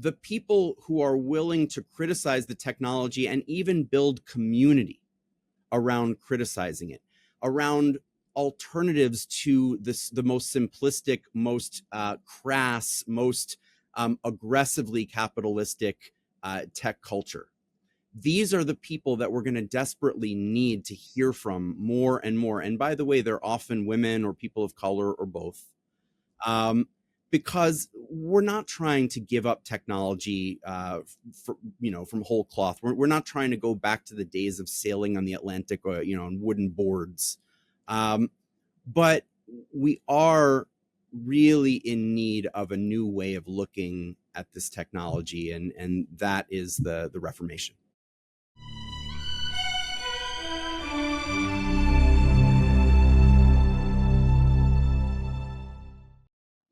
the people who are willing to criticize the technology and even build community around criticizing it, around alternatives to the most simplistic, most crass, most aggressively capitalistic tech culture. These are the people that we're going to desperately need to hear from more and more. And by the way, they're often women or people of color or both, because we're not trying to give up technology from whole cloth. We're not trying to go back to the days of sailing on the Atlantic, on wooden boards. But we are really in need of a new way of looking at this technology, and that is the Reformation.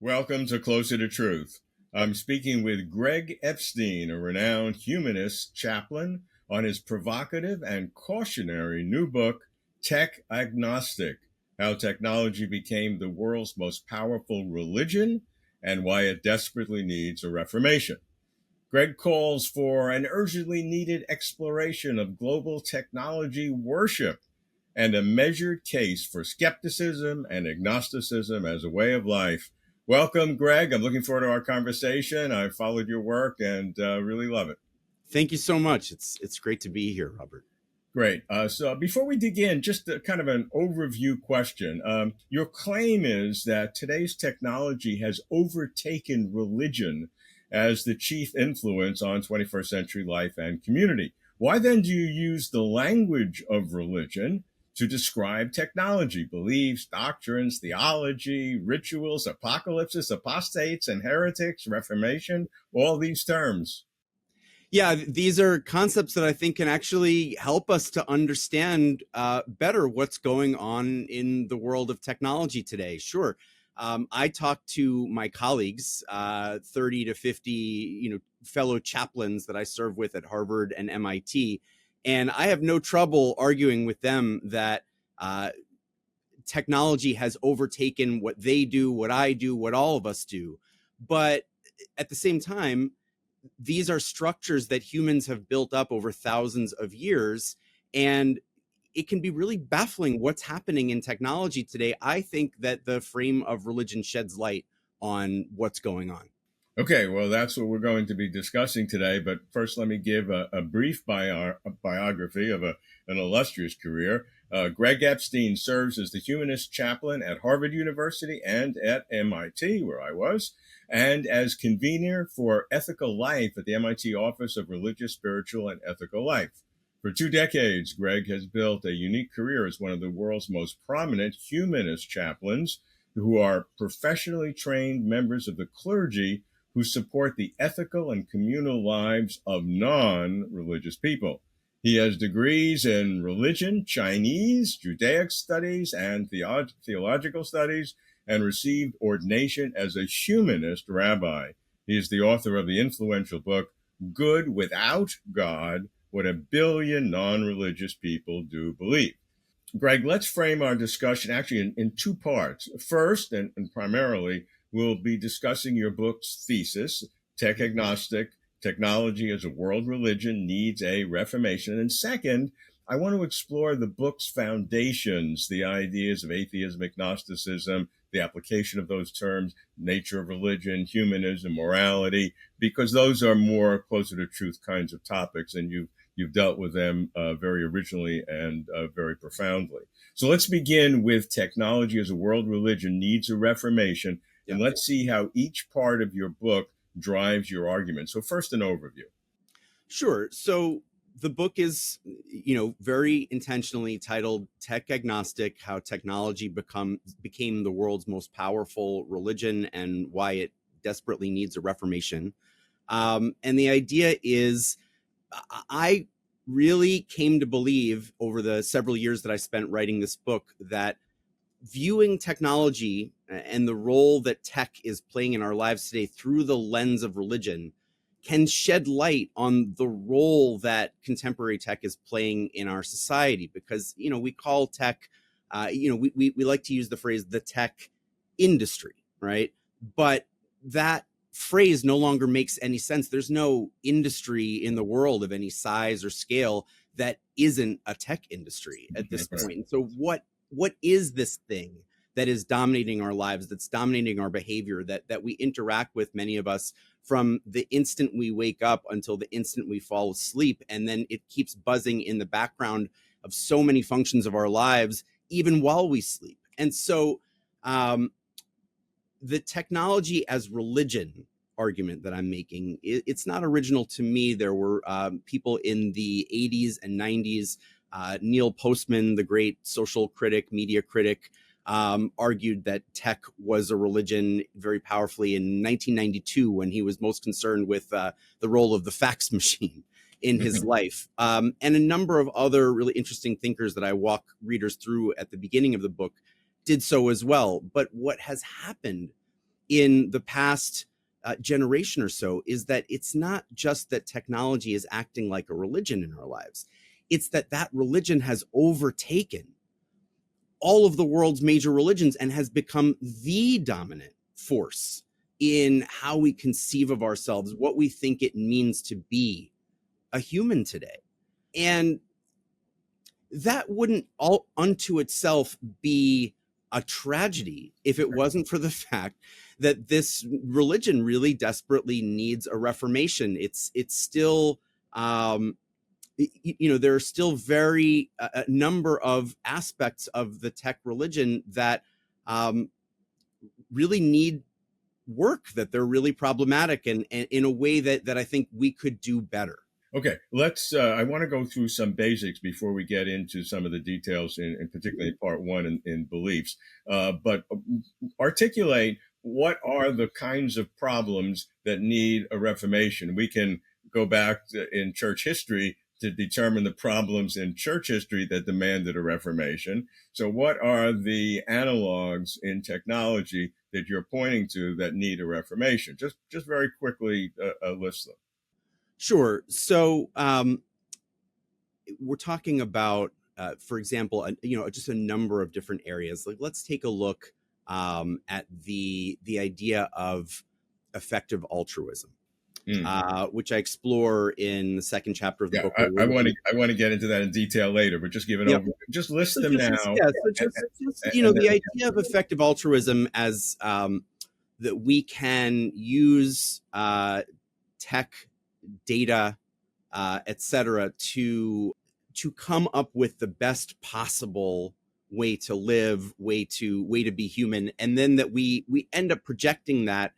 Welcome to Closer to Truth. I'm speaking with Greg Epstein, a renowned humanist chaplain, on his provocative and cautionary new book, Tech Agnostic: How Technology Became the World's Most Powerful Religion and Why It Desperately Needs a Reformation. Greg calls for an urgently needed exploration of global technology worship and a measured case for skepticism and agnosticism as a way of life. Welcome, Greg. I'm looking forward to our conversation. I've followed your work and really love it. Thank you so much. It's great to be here, Robert. Great. So before we dig in, just kind of an overview question. Your claim is that today's technology has overtaken religion as the chief influence on 21st century life and community. Why then do you use the language of religion to describe technology, beliefs, doctrines, theology, rituals, apocalypses, apostates, and heretics, Reformation, all these terms? Yeah, these are concepts that I think can actually help us to understand better what's going on in the world of technology today. Sure. I talk to my colleagues, 30 to 50, fellow chaplains that I serve with at Harvard and MIT, and I have no trouble arguing with them that technology has overtaken what they do, what I do, what all of us do. But at the same time, these are structures that humans have built up over thousands of years, and it can be really baffling what's happening in technology today. I think that the frame of religion sheds light on what's going on. Okay, well, that's what we're going to be discussing today. But first, let me give a brief biography of an illustrious career. Greg Epstein serves as the Humanist Chaplain at Harvard University and at MIT, where I was, and as convener for Ethical Life at the MIT Office of Religious, Spiritual, and Ethical Life. For 2 decades, Greg has built a unique career as one of the world's most prominent humanist chaplains who are professionally trained members of the clergy who support the ethical and communal lives of non-religious people. He has degrees in religion, Chinese, Judaic studies, and theological studies, and received ordination as a humanist rabbi. He is the author of the influential book, Good Without God: What a Billion Non-Religious People Do Believe. Greg, let's frame our discussion actually in 2 parts. First, and primarily, we'll be discussing your book's thesis, Tech Agnostic: Technology as a World Religion Needs a Reformation. And second, I want to explore the book's foundations, the ideas of atheism, agnosticism, the application of those terms, nature of religion, humanism, morality, because those are more closer to truth kinds of topics, and you've dealt with them very originally and very profoundly. So let's begin with technology as a world religion needs a reformation, and let's see how each part of your book drives your argument. So first, an overview. Sure. So the book is, very intentionally titled Tech Agnostic: How Technology Became the World's Most Powerful Religion and Why It Desperately Needs a Reformation. And the idea is, I really came to believe over the several years that I spent writing this book that viewing technology and the role that tech is playing in our lives today through the lens of religion can shed light on the role that contemporary tech is playing in our society. Because, we call tech, we like to use the phrase the tech industry, right? But that phrase no longer makes any sense. There's no industry in the world of any size or scale that isn't a tech industry at this point. And so what is this thing that is dominating our lives, that's dominating our behavior, that we interact with, many of us, from the instant we wake up until the instant we fall asleep, and then it keeps buzzing in the background of so many functions of our lives, even while we sleep. And so the technology as religion argument that I'm making, it's not original to me. There were people in the 80s and 90s. Neil Postman, the great social critic, media critic, argued that tech was a religion very powerfully in 1992, when he was most concerned with the role of the fax machine in his life. And a number of other really interesting thinkers that I walk readers through at the beginning of the book did so as well. But what has happened in the past generation or so is that it's not just that technology is acting like a religion in our lives. It's that religion has overtaken all of the world's major religions and has become the dominant force in how we conceive of ourselves, what we think it means to be a human today. And that wouldn't all unto itself be a tragedy if it wasn't for the fact that this religion really desperately needs a reformation. It's still, there are still a number of aspects of the tech religion that really need work, that they're really problematic, and in a way that I think we could do better. Okay, let's. I want to go through some basics before we get into some of the details, in particularly part one in beliefs. But articulate, what are the kinds of problems that need a reformation? We can go back in church history to determine the problems in church history that demanded a reformation. So what are the analogs in technology that you're pointing to that need a reformation? Just very quickly list them. Sure. So we're talking about, for example, just a number of different areas. Like, let's take a look at the idea of effective altruism, which I explore in the second chapter of the book. I want to get into that in detail later, but just give it over. Just list them now. The idea of effective altruism as that we can use tech, data, etc., to come up with the best possible way to live, way to be human, and then that we end up projecting that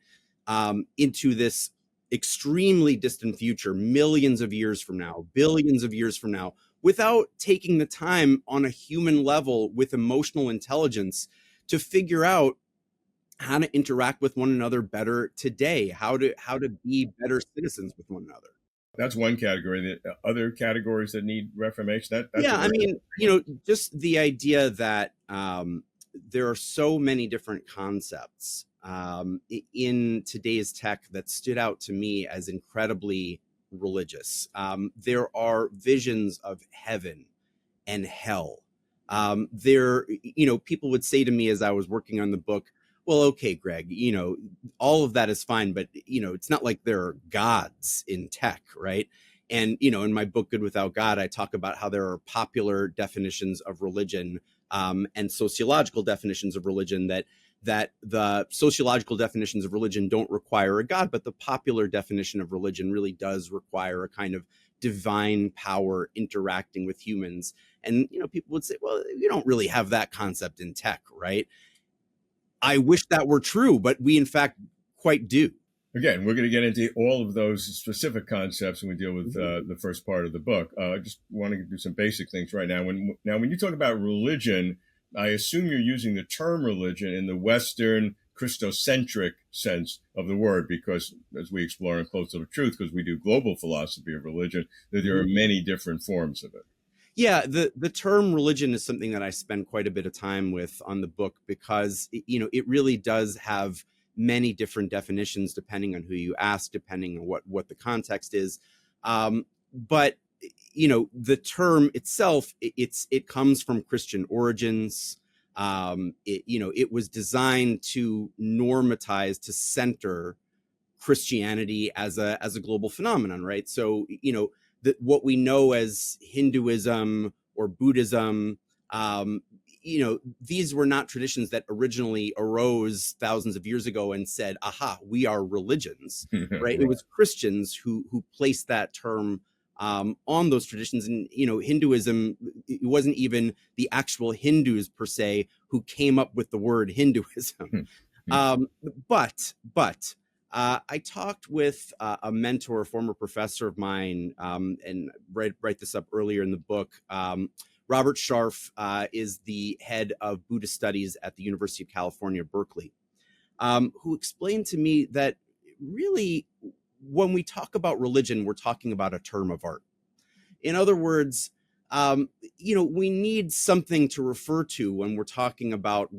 into this extremely distant future, millions of years from now, billions of years from now, without taking the time on a human level with emotional intelligence to figure out how to interact with one another better today, how to be better citizens with one another. That's one category. The other categories that need reformation. Just the idea that there are so many different concepts in today's tech that stood out to me as incredibly religious. There are visions of heaven and hell. People would say to me as I was working on the book, well, okay, Greg, all of that is fine, but, it's not like there are gods in tech, right? And, in my book, Good Without God, I talk about how there are popular definitions of religion and sociological definitions of religion, that the sociological definitions of religion don't require a God, but the popular definition of religion really does require a kind of divine power interacting with humans. And, people would say, well, you don't really have that concept in tech, right? I wish that were true, but we in fact quite do. Again, we're going to get into all of those specific concepts when we deal with the first part of the book. I just want to do some basic things right now. When you talk about religion, I assume you're using the term religion in the Western Christocentric sense of the word, because as we explore in Close to the Truth, because we do global philosophy of religion, that there are many different forms of it. Yeah, the term religion is something that I spend quite a bit of time with on the book, because it really does have many different definitions depending on who you ask, depending on what the context is. But the term itself, it comes from Christian origins. It was designed to normatize, to center Christianity as a global phenomenon, right? So, what we know as Hinduism or Buddhism, these were not traditions that originally arose thousands of years ago and said, aha, we are religions, right? It Right. was Christians who placed that term on those traditions. And, Hinduism, it wasn't even the actual Hindus per se who came up with the word Hinduism. Um, but I talked with a mentor, a former professor of mine, and write this up earlier in the book. Robert Scharf is the head of Buddhist studies at the University of California, Berkeley, who explained to me that really, when we talk about religion, we're talking about a term of art. In other words, we need something to refer to when we're talking about,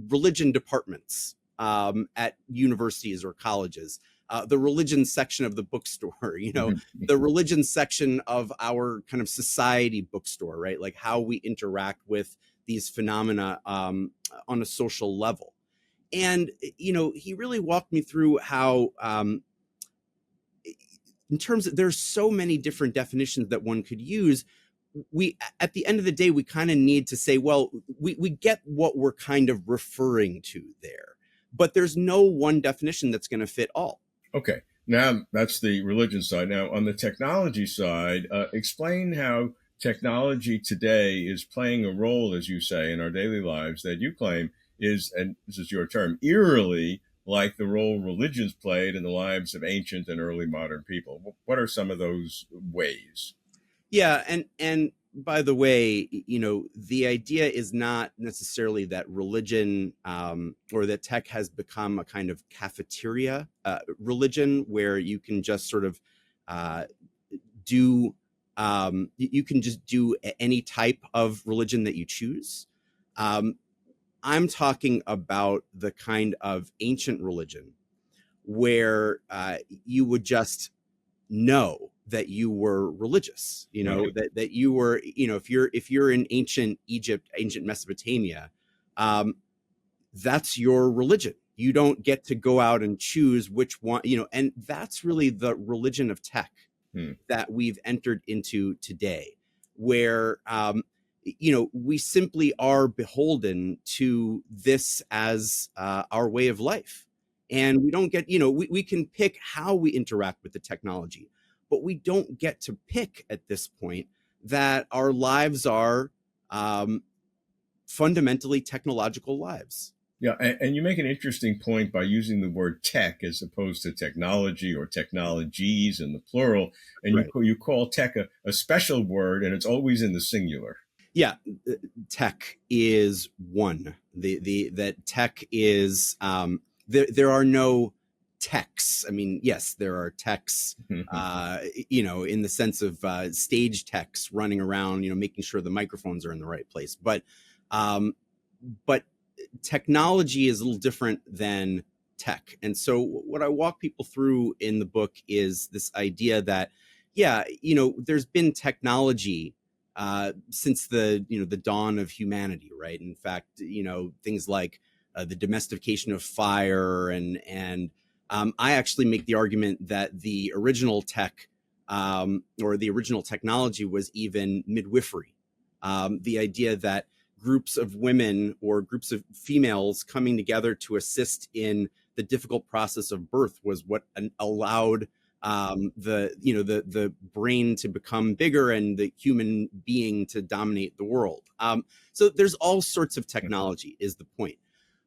religion departments at universities or colleges, the religion section of the bookstore, the religion section of our kind of society bookstore, right? Like how we interact with these phenomena on a social level. And, he really walked me through how, in terms of, there's so many different definitions that one could use. We, at the end of the day, we kind of need to say, well, we get what we're kind of referring to there, but there's no one definition that's going to fit all. Okay. Now that's the religion side. Now on the technology side, explain how technology today is playing a role, as you say, in our daily lives that you claim is, and this is your term, eerily like the role religions played in the lives of ancient and early modern people. What are some of those ways? Yeah, and by the way, the idea is not necessarily that religion or that tech has become a kind of cafeteria religion where you can just sort of do you can just do any type of religion that you choose. I'm talking about the kind of ancient religion where you would just know that you were religious, Right. that you were, if you're in ancient Egypt, ancient Mesopotamia, that's your religion. You don't get to go out and choose which one, and that's really the religion of tech that we've entered into today, where, we simply are beholden to this as our way of life. And we don't get, we can pick how we interact with the technology, but we don't get to pick at this point that our lives are fundamentally technological lives. Yeah, and you make an interesting point by using the word tech as opposed to technology or technologies in the plural, and Right. you call tech a special word, and it's always in the singular. Yeah, tech is one. That tech is there are no techs. I mean, yes, there are techs, in the sense of stage techs running around, making sure the microphones are in the right place. But technology is a little different than tech. And so what I walk people through in the book is this idea that, yeah, there's been technology since the dawn of humanity, right? In fact, things like the domestication of fire, and I actually make the argument that the original tech or the original technology was even midwifery. The idea that groups of women or groups of females coming together to assist in the difficult process of birth was what allowed the brain to become bigger and the human being to dominate the world. So there's all sorts of technology is the point.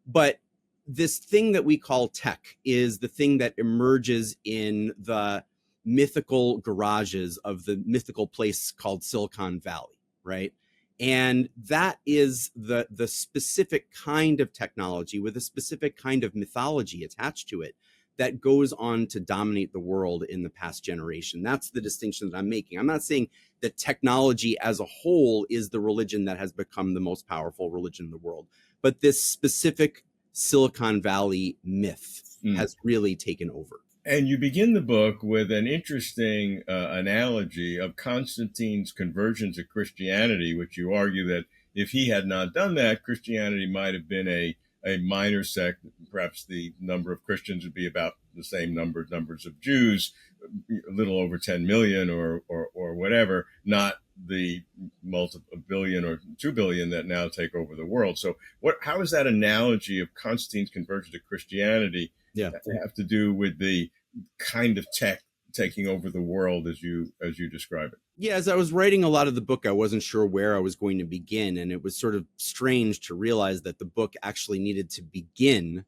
But this thing that we call tech is the thing that emerges in the mythical garages of the mythical place called Silicon Valley, right? And that is the specific kind of technology with a specific kind of mythology attached to it that goes on to dominate the world in the past generation. That's the distinction that I'm making. I'm not saying that technology as a whole is the religion that has become the most powerful religion in the world, but this specific Silicon Valley myth has really taken over. And you begin the book with an interesting analogy of Constantine's conversion to Christianity, which you argue that if he had not done that, Christianity might have been a minor sect. Perhaps the number of Christians would be about the same numbers of Jews, a little over 10 million or whatever, not the multiple billion or 2 billion that now take over the world. So how is that analogy of Constantine's conversion to Christianity have to do with the kind of tech taking over the world as you describe it? Yeah, as I was writing a lot of the book, I wasn't sure where I was going to begin, and it was sort of strange to realize that the book actually needed to begin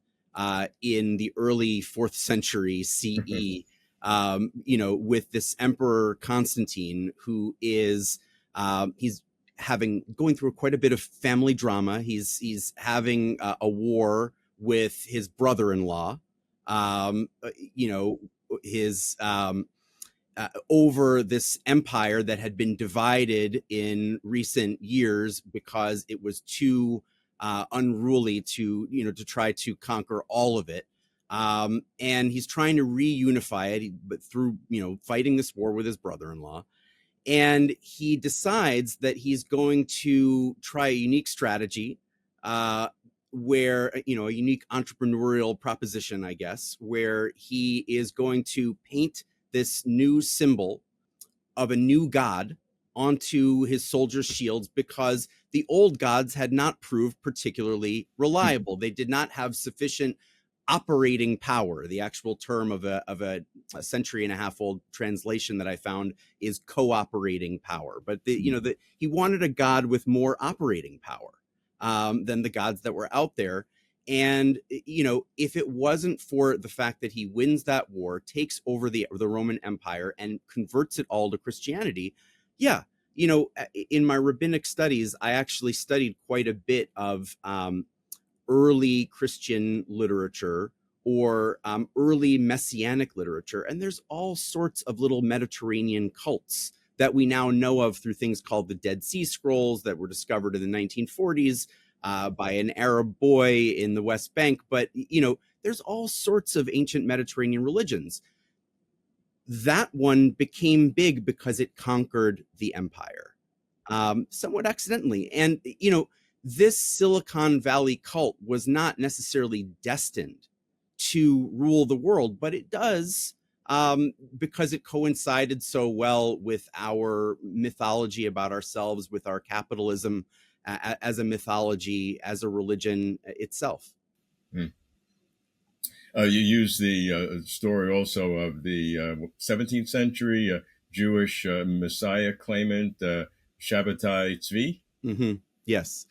in the early 4th century CE, with this Emperor Constantine, who is he's going through quite a bit of family drama. He's having a war with his brother-in-law, his over this empire that had been divided in recent years because it was too unruly to try to conquer all of it. And he's trying to reunify it, but through fighting this war with his brother-in-law. And he decides that he's going to try a unique strategy, where a unique entrepreneurial proposition, I guess, where he is going to paint this new symbol of a new god onto his soldiers' shields, because the old gods had not proved particularly reliable. They did not have sufficient operating power. The actual term of a century and a half old translation that I found is cooperating power. But he wanted a god with more operating power than the gods that were out there. And, if it wasn't for the fact that he wins that war, takes over the Roman Empire and converts it all to Christianity. Yeah. In my rabbinic studies, I actually studied quite a bit of early Christian literature or early messianic literature. And there's all sorts of little Mediterranean cults that we now know of through things called the Dead Sea Scrolls that were discovered in the 1940s. By an Arab boy in the West Bank. But, there's all sorts of ancient Mediterranean religions. That one became big because it conquered the empire, somewhat accidentally. And, this Silicon Valley cult was not necessarily destined to rule the world, but it does, because it coincided so well with our mythology about ourselves, with our capitalism, as a mythology, as a religion itself. You use the story also of the 17th century Jewish Messiah claimant, Shabbatai Tzvi. Mm-hmm. Yes.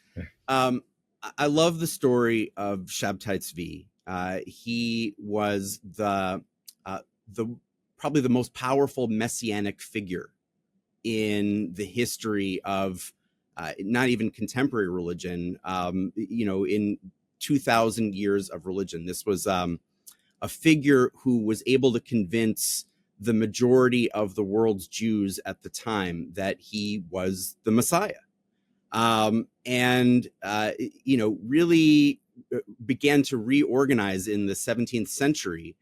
I love the story of Shabbatai Tzvi. He was the probably the most powerful messianic figure in the history of not even contemporary religion, in 2,000 years of religion. This was a figure who was able to convince the majority of the world's Jews at the time that he was the Messiah. Really began to reorganize in the 17th century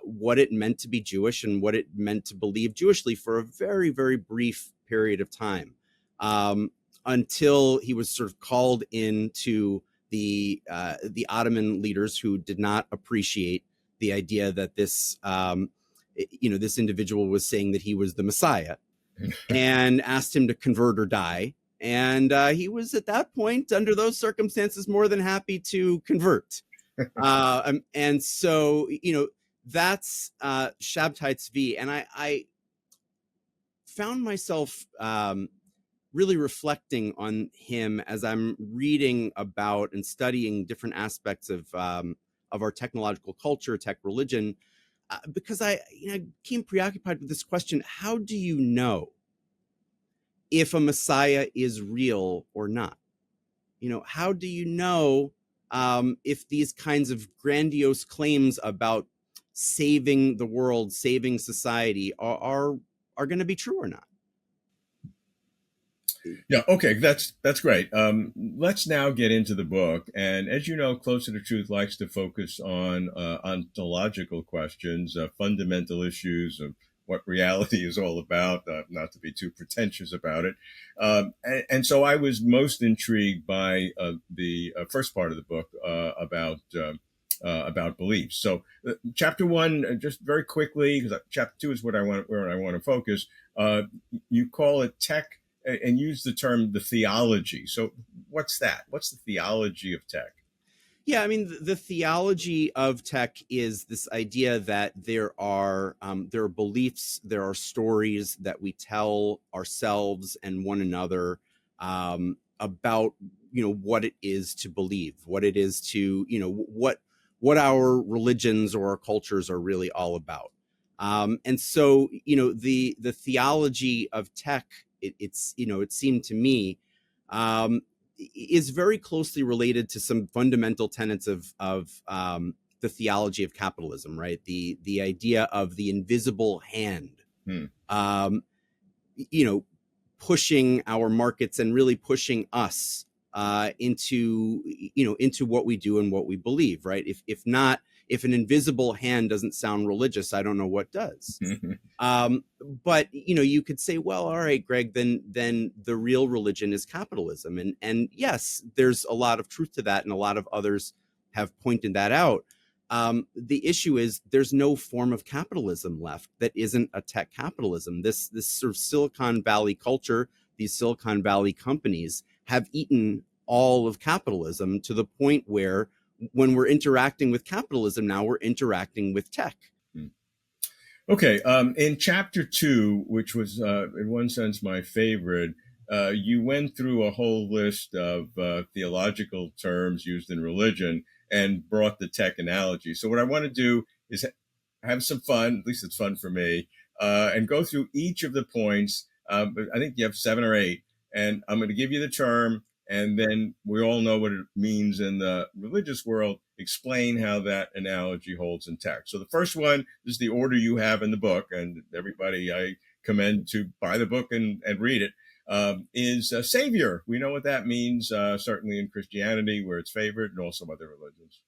what it meant to be Jewish and what it meant to believe Jewishly for a very, very brief period of time. Until he was sort of called into the Ottoman leaders, who did not appreciate the idea that this individual was saying that he was the Messiah, and asked him to convert or die. And he was at that point, under those circumstances, more than happy to convert. And so, that's Shabbatai Tzvi. And I found myself really reflecting on him as I'm reading about and studying different aspects of our technological culture, tech religion, because I became preoccupied with this question: how do you know if a Messiah is real or not? How do you know if these kinds of grandiose claims about saving the world, saving society are going to be true or not? Yeah, okay, that's great. Let's now get into the book. And as you know, Closer to Truth likes to focus on ontological questions, fundamental issues of what reality is all about, not to be too pretentious about it. And so I was most intrigued by the first part of the book about about beliefs. So, chapter one, just very quickly, because chapter two is where I want to focus. You call it tech and use the term the theology. So, what's that? What's the theology of tech? Yeah, I mean, the theology of tech is this idea that there are beliefs, there are stories that we tell ourselves and one another about what it is to believe, what it is to what our religions or our cultures are really all about. And so the theology of tech, it seemed to me. Is very closely related to some fundamental tenets of the theology of capitalism, right? The idea of the invisible hand, Hmm. um, pushing our markets and really pushing us into what we do and what we believe, right? If an invisible hand doesn't sound religious, I don't know what does. But you could say, well, all right, Greg, then the real religion is capitalism, and yes, there's a lot of truth to that, and a lot of others have pointed that out. The issue is there's no form of capitalism left that isn't a tech capitalism. This sort of Silicon Valley culture, these Silicon Valley companies have eaten all of capitalism to the point where when we're interacting with capitalism now, we're interacting with tech. Okay, in chapter two, which was in one sense my favorite, you went through a whole list of theological terms used in religion and brought the tech analogy. So what I want to do is have some fun, at least it's fun for me, and go through each of the points. But I think you have 7 or 8, and I'm going to give you the term, and then we all know what it means in the religious world. Explain how that analogy holds in tech. So the first one is the order you have in the book, and everybody I commend to buy the book and read it, is Savior. We know what that means, certainly in Christianity, where it's favored, and also other religions.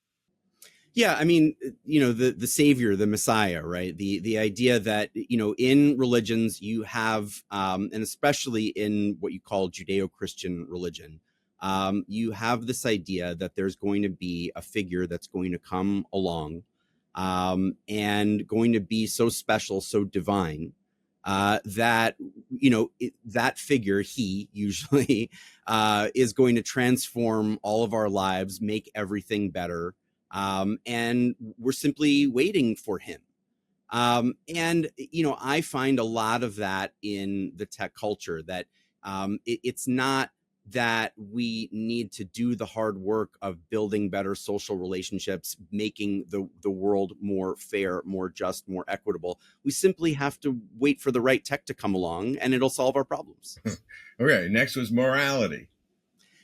Yeah, I mean, the savior, the Messiah, right? The idea that in religions you have, and especially in what you call Judeo-Christian religion, you have this idea that there's going to be a figure that's going to come along, and going to be so special, so divine, that that figure, he usually is going to transform all of our lives, make everything better. And we're simply waiting for him. And I find a lot of that in the tech culture, that it's not that we need to do the hard work of building better social relationships, making the world more fair, more just, more equitable. We simply have to wait for the right tech to come along, and it'll solve our problems. Okay, next was morality.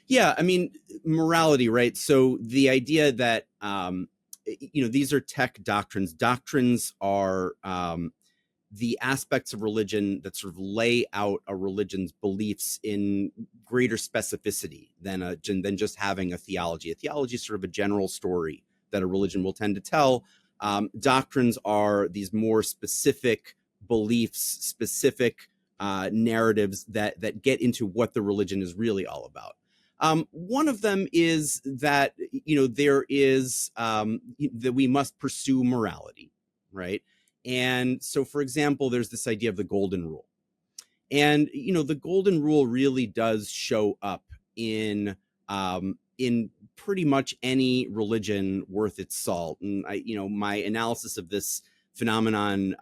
Yeah, I mean, morality, right? So the idea that these are tech doctrines. Doctrines are the aspects of religion that sort of lay out a religion's beliefs in greater specificity than just having a theology. A theology is sort of a general story that a religion will tend to tell. Doctrines are these more specific beliefs, specific narratives that get into what the religion is really all about. One of them is that there is that we must pursue morality, right? And so, for example, there's this idea of the golden rule, and the golden rule really does show up in pretty much any religion worth its salt. And my analysis of this phenomenon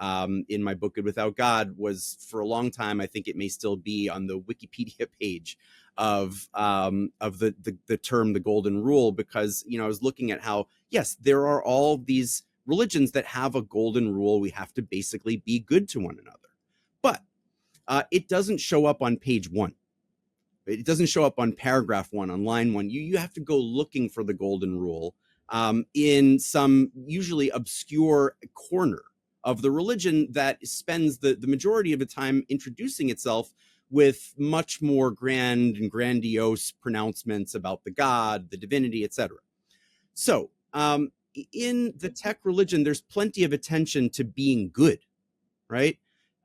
in my book Good Without God was, for a long time, I think it may still be, on the Wikipedia page of the term the golden rule, because I was looking at how, yes, there are all these religions that have a golden rule. We have to basically be good to one another, but it doesn't show up on page 1. It doesn't show up on paragraph 1, on line 1. You have to go looking for the golden rule in some usually obscure corner of the religion that spends the majority of the time introducing itself with much more grand and grandiose pronouncements about the God, the divinity, etc. So in the tech religion, there's plenty of attention to being good, right?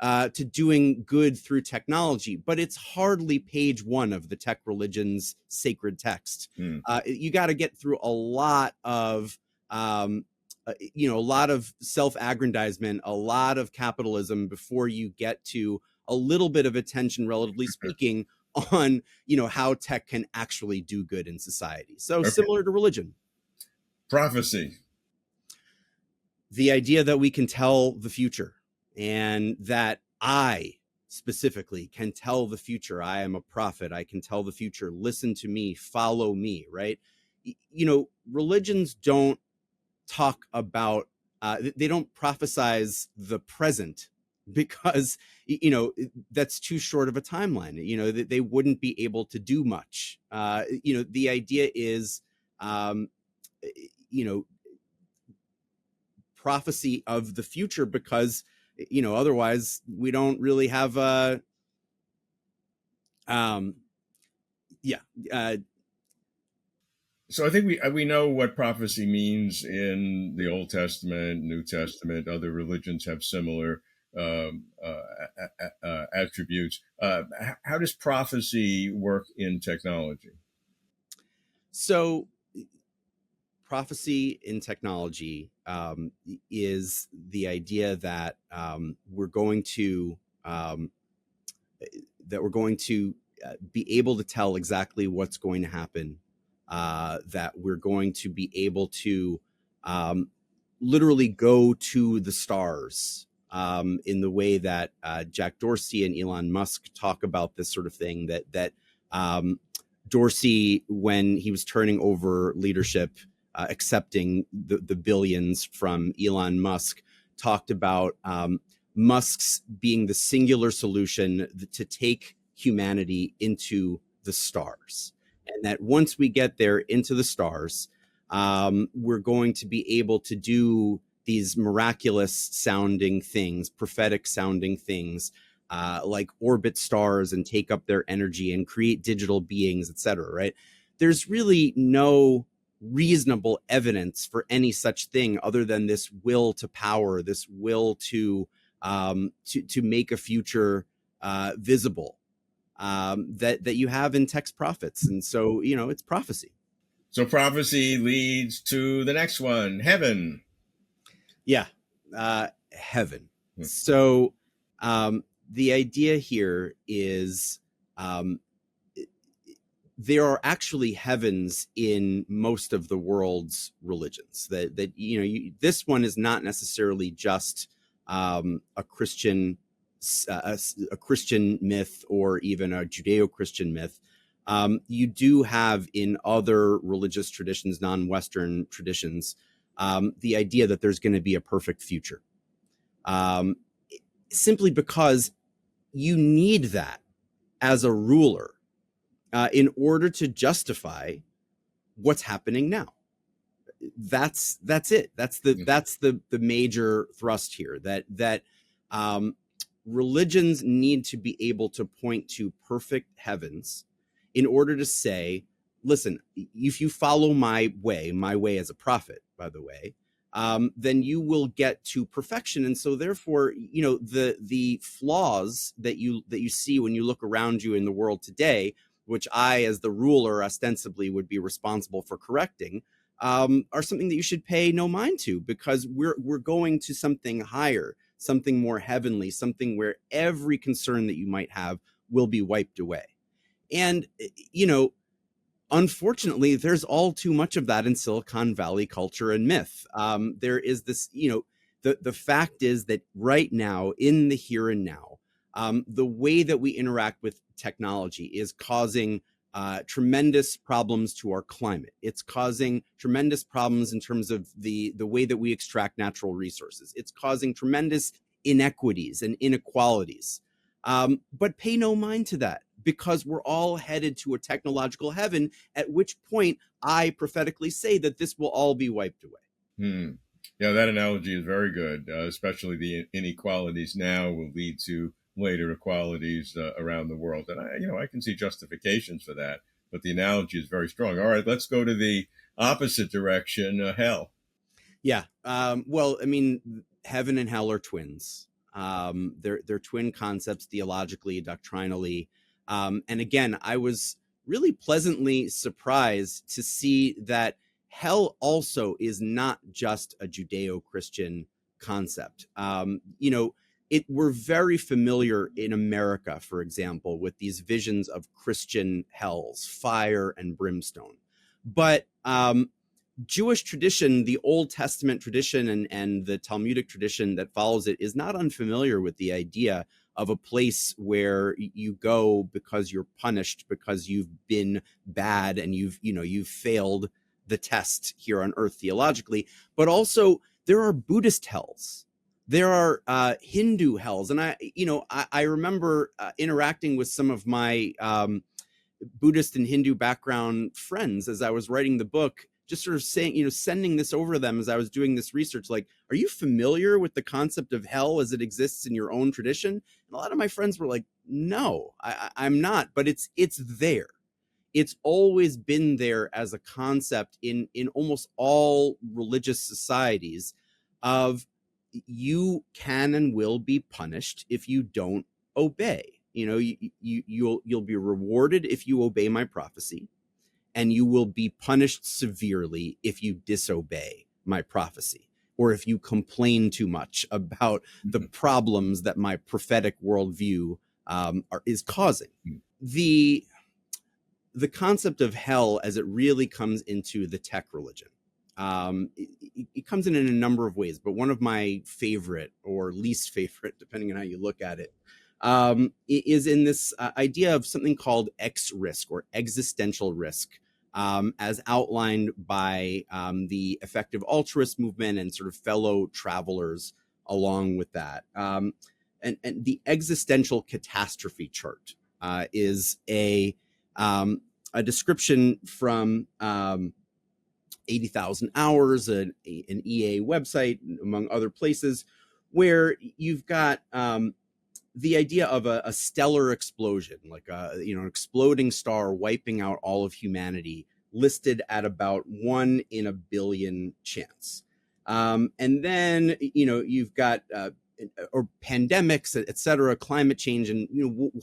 To doing good through technology, but it's hardly page 1 of the tech religion's sacred text. You got to get through a lot of a lot of self-aggrandizement, a lot of capitalism before you get to a little bit of attention, relatively speaking, on how tech can actually do good in society. So Okay. similar to religion. Prophecy. The idea that we can tell the future, and that I specifically can tell the future. I am a prophet. I can tell the future. Listen to me, follow me, right? Religions don't talk about, they don't prophesize the present, because that's too short of a timeline. They wouldn't be able to do much. The idea is, prophecy of the future, because otherwise we don't really have a yeah So I think we know what prophecy means in the Old Testament, New Testament. Other religions have similar attributes. How does prophecy work in technology? So prophecy in technology is the idea that we're going to be able to tell exactly what's going to happen, that we're going to be able to literally go to the stars, in the way that Jack Dorsey and Elon Musk talk about this sort of thing, that Dorsey, when he was turning over leadership, accepting the billions from Elon Musk, talked about Musk's being the singular solution to take humanity into the stars. And that once we get there into the stars, we're going to be able to do these miraculous sounding things, prophetic sounding things, like orbit stars and take up their energy and create digital beings, etc. Right? There's really no reasonable evidence for any such thing other than this will to power, this will to make a future visible, that you have in text prophets. And so it's prophecy. So prophecy leads to the next one, heaven. Yeah, heaven. So the idea here is, there are actually heavens in most of the world's religions. This one is not necessarily just a Christian myth, or even a Judeo-Christian myth. You do have in other religious traditions, non-Western traditions, the idea that there's going to be a perfect future, simply because you need that as a ruler, in order to justify what's happening now. That's it. That's the major thrust here. That religions need to be able to point to perfect heavens in order to say, listen, if you follow my way as a prophet, by the way, then you will get to perfection. And so therefore, the flaws that you see when you look around you in the world today, which I, as the ruler, ostensibly would be responsible for correcting, are something that you should pay no mind to, because we're going to something higher, something more heavenly, something where every concern that you might have will be wiped away. And, unfortunately, there's all too much of that in Silicon Valley culture and myth. There is this, the fact is that right now, in the here and now, the way that we interact with technology is causing tremendous problems to our climate. It's causing tremendous problems in terms of the way that we extract natural resources. It's causing tremendous inequities and inequalities. But pay no mind to that, because we're all headed to a technological heaven, at which point I prophetically say that this will all be wiped away. Yeah, that analogy is very good, especially the inequalities now will lead to later equalities around the world. And I can see justifications for that, but the analogy is very strong. All right, let's go to the opposite direction, hell. Yeah. Well, I mean, heaven and hell are twins. They're twin concepts theologically, doctrinally. And again, I was really pleasantly surprised to see that hell also is not just a Judeo-Christian concept. We're very familiar in America, for example, with these visions of Christian hells, fire and brimstone. But Jewish tradition, the Old Testament tradition and the Talmudic tradition that follows it, is not unfamiliar with the idea of a place where you go because you're punished because you've been bad and you've failed the test here on earth theologically. But also there are Buddhist hells. There are Hindu hells. And I remember interacting with some of my Buddhist and Hindu background friends as I was writing the book, just sort of saying, sending this over to them as I was doing this research, like, are you familiar with the concept of hell as it exists in your own tradition? And a lot of my friends were like, no, I'm not, but it's there. It's always been there as a concept in almost all religious societies of you can and will be punished if you don't obey. You'll be rewarded if you obey my prophecy, and you will be punished severely if you disobey my prophecy, or if you complain too much about the problems that my prophetic worldview is causing. The concept of hell, as it really comes into the tech religion, it comes in a number of ways, but one of my favorite or least favorite, depending on how you look at it, is in this idea of something called X risk, or existential risk, as outlined by the effective altruist movement and sort of fellow travelers along with that. And the existential catastrophe chart is a description from 80,000 Hours, an EA website, among other places, where you've got the idea of a stellar explosion, like an exploding star wiping out all of humanity, listed at about 1 in a billion chance. And then you've got or pandemics, et cetera, climate change, and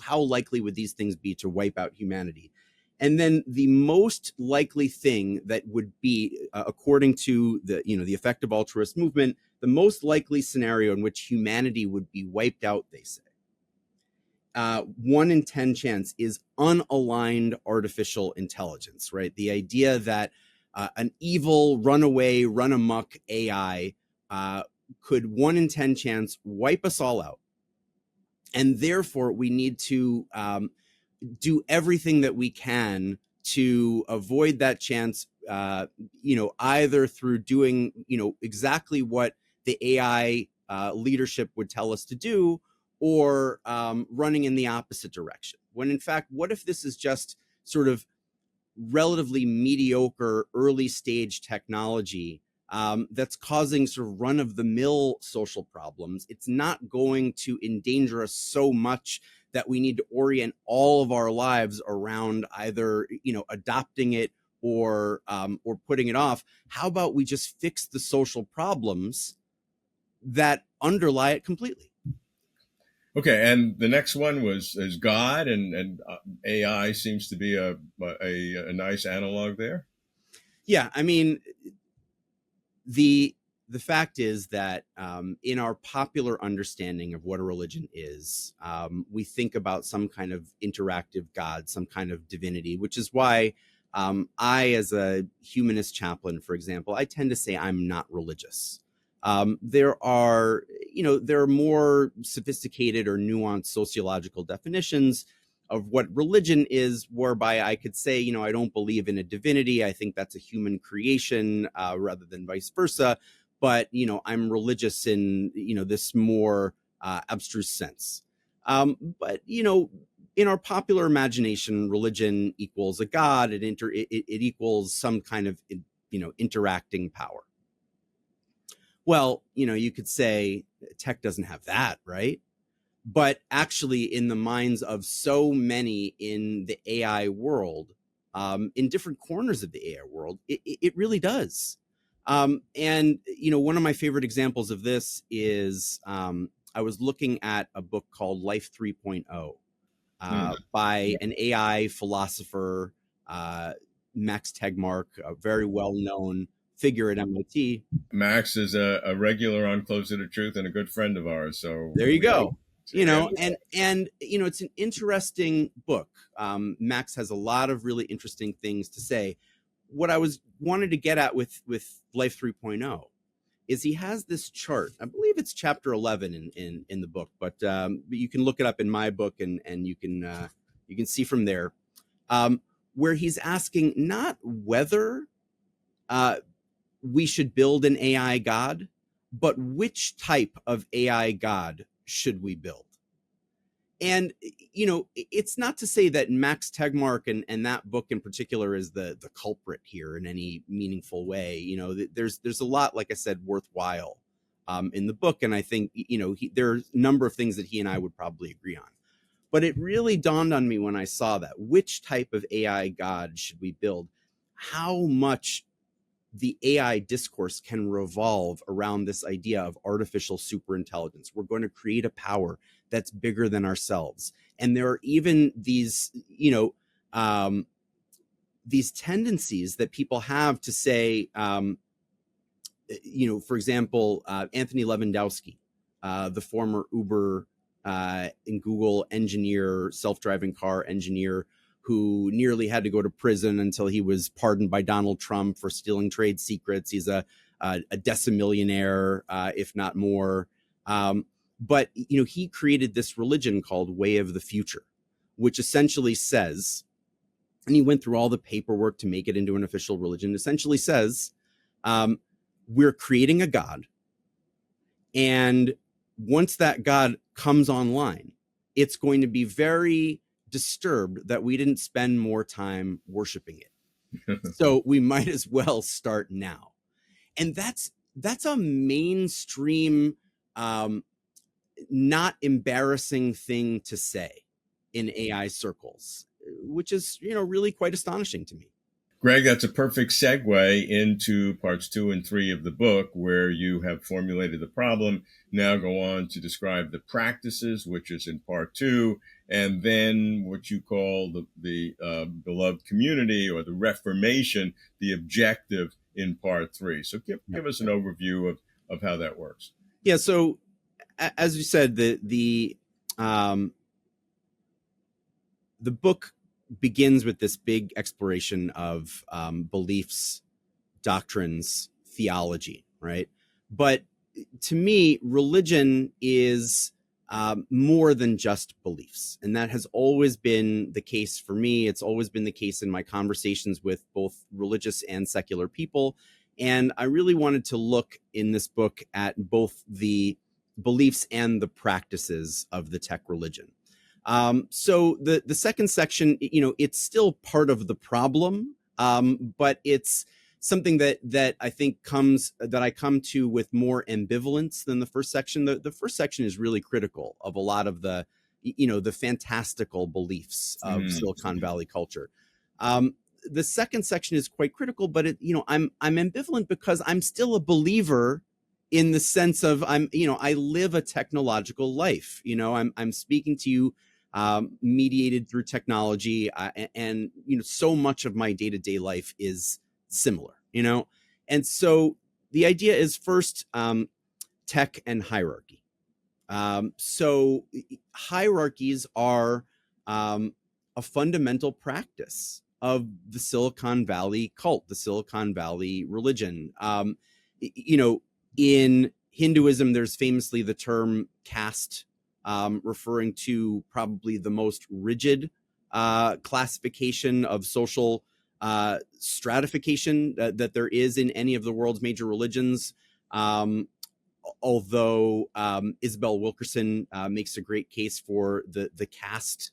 how likely would these things be to wipe out humanity? And then the most likely thing that would be, according to the effective altruist movement, the most likely scenario in which humanity would be wiped out, they say, 1 in 10 chance, is unaligned artificial intelligence, right? The idea that an evil, runaway, run amok AI could 1 in 10 chance wipe us all out. And therefore, we need to do everything that we can to avoid that chance, either through doing, exactly what the AI leadership would tell us to do, or running in the opposite direction. When in fact, what if this is just sort of relatively mediocre early stage technology that's causing sort of run-of-the-mill social problems? It's not going to endanger us so much that we need to orient all of our lives around either adopting it or putting it off. How about we just fix the social problems that underlie it completely? Okay, and the next one is God, and AI seems to be a nice analog there. Yeah, I mean, the fact is that in our popular understanding of what a religion is, we think about some kind of interactive God, some kind of divinity, which is why I, as a humanist chaplain, for example, I tend to say I'm not religious. There are more sophisticated or nuanced sociological definitions of what religion is, whereby I could say, I don't believe in a divinity. I think that's a human creation rather than vice versa. But, I'm religious in, this more abstruse sense. But, in our popular imagination, religion equals a God. It equals some kind of, interacting power. Well, you could say tech doesn't have that, right? But actually, in the minds of so many in the AI world, in different corners of the AI world, it really does. And, one of my favorite examples of this is I was looking at a book called Life 3.0 by an AI philosopher Max Tegmark, a very well-known figure at MIT. Max is a regular on Closer to Truth and a good friend of ours. So There you we hope. go. And it's an interesting book. Max has a lot of really interesting things to say. What I wanted to get at with Life 3.0 is he has this chart. I believe it's chapter 11 in the book, but you can look it up in my book, and you can see from there, where he's asking not whether we should build an AI God, but which type of AI God should we build? And, it's not to say that Max Tegmark and that book in particular is the culprit here in any meaningful way. There's a lot, like I said, worthwhile in the book. And I think, there are a number of things that he and I would probably agree on. But it really dawned on me when I saw that, which type of AI God should we build? How much the AI discourse can revolve around this idea of artificial superintelligence. We're going to create a power that's bigger than ourselves. And there are even these, these tendencies that people have to say, for example, Anthony Lewandowski, the former Uber and Google engineer, self-driving car engineer, who nearly had to go to prison until he was pardoned by Donald Trump for stealing trade secrets. He's a decimillionaire, if not more. But he created this religion called Way of the Future, which essentially says, and he went through all the paperwork to make it into an official religion, essentially says, we're creating a God. And once that God comes online, it's going to be very disturbed that we didn't spend more time worshiping it. So we might as well start now. And that's a mainstream, not embarrassing thing to say in AI circles, which is, really quite astonishing to me. Greg, that's a perfect segue into parts 2 and 3 of the book, where you have formulated the problem. Now go on to describe the practices, which is in part 2, and then what you call the beloved community, or the Reformation, the objective, in part 3. So give us an overview of how that works. Yeah. So as you said, the book begins with this big exploration of beliefs, doctrines, theology, right? But to me, religion is more than just beliefs. And that has always been the case for me. It's always been the case in my conversations with both religious and secular people. And I really wanted to look in this book at both the beliefs and the practices of the tech religion. So the second section, it's still part of the problem, but it's something that I think I come to with more ambivalence than the first section. The first section is really critical of a lot of the fantastical beliefs of Silicon Valley culture. The second section is quite critical, but I'm ambivalent because I'm still a believer in the sense of I live a technological life. I'm speaking to you mediated through technology, and so much of my day-to-day life is similar. And so the idea is first tech and hierarchy. So hierarchies are a fundamental practice of the Silicon Valley cult, the Silicon Valley religion. In Hinduism, there's famously the term caste, referring to probably the most rigid classification of social stratification that there is in any of the world's major religions. Although Isabel Wilkerson makes a great case for the caste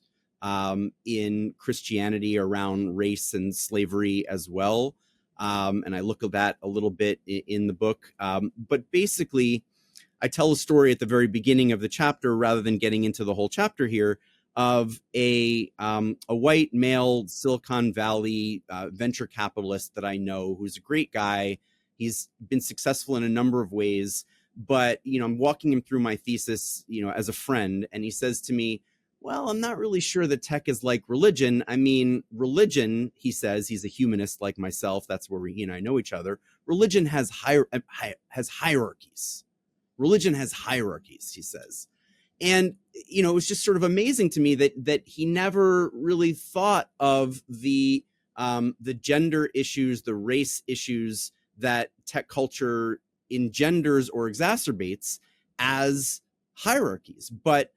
in Christianity around race and slavery as well. And I look at that a little bit in the book. But basically, I tell a story at the very beginning of the chapter, rather than getting into the whole chapter here, of a white male Silicon Valley venture capitalist that I know, who's a great guy. He's been successful in a number of ways, but I'm walking him through my thesis, as a friend, and he says to me, well, I'm not really sure that tech is like religion. I mean, religion, he says, he's a humanist like myself. That's where he and I know each other. Religion has hierarchies. Religion has hierarchies, he says. And, you know, it was just sort of amazing to me that he never really thought of the gender issues, the race issues that tech culture engenders or exacerbates as hierarchies. But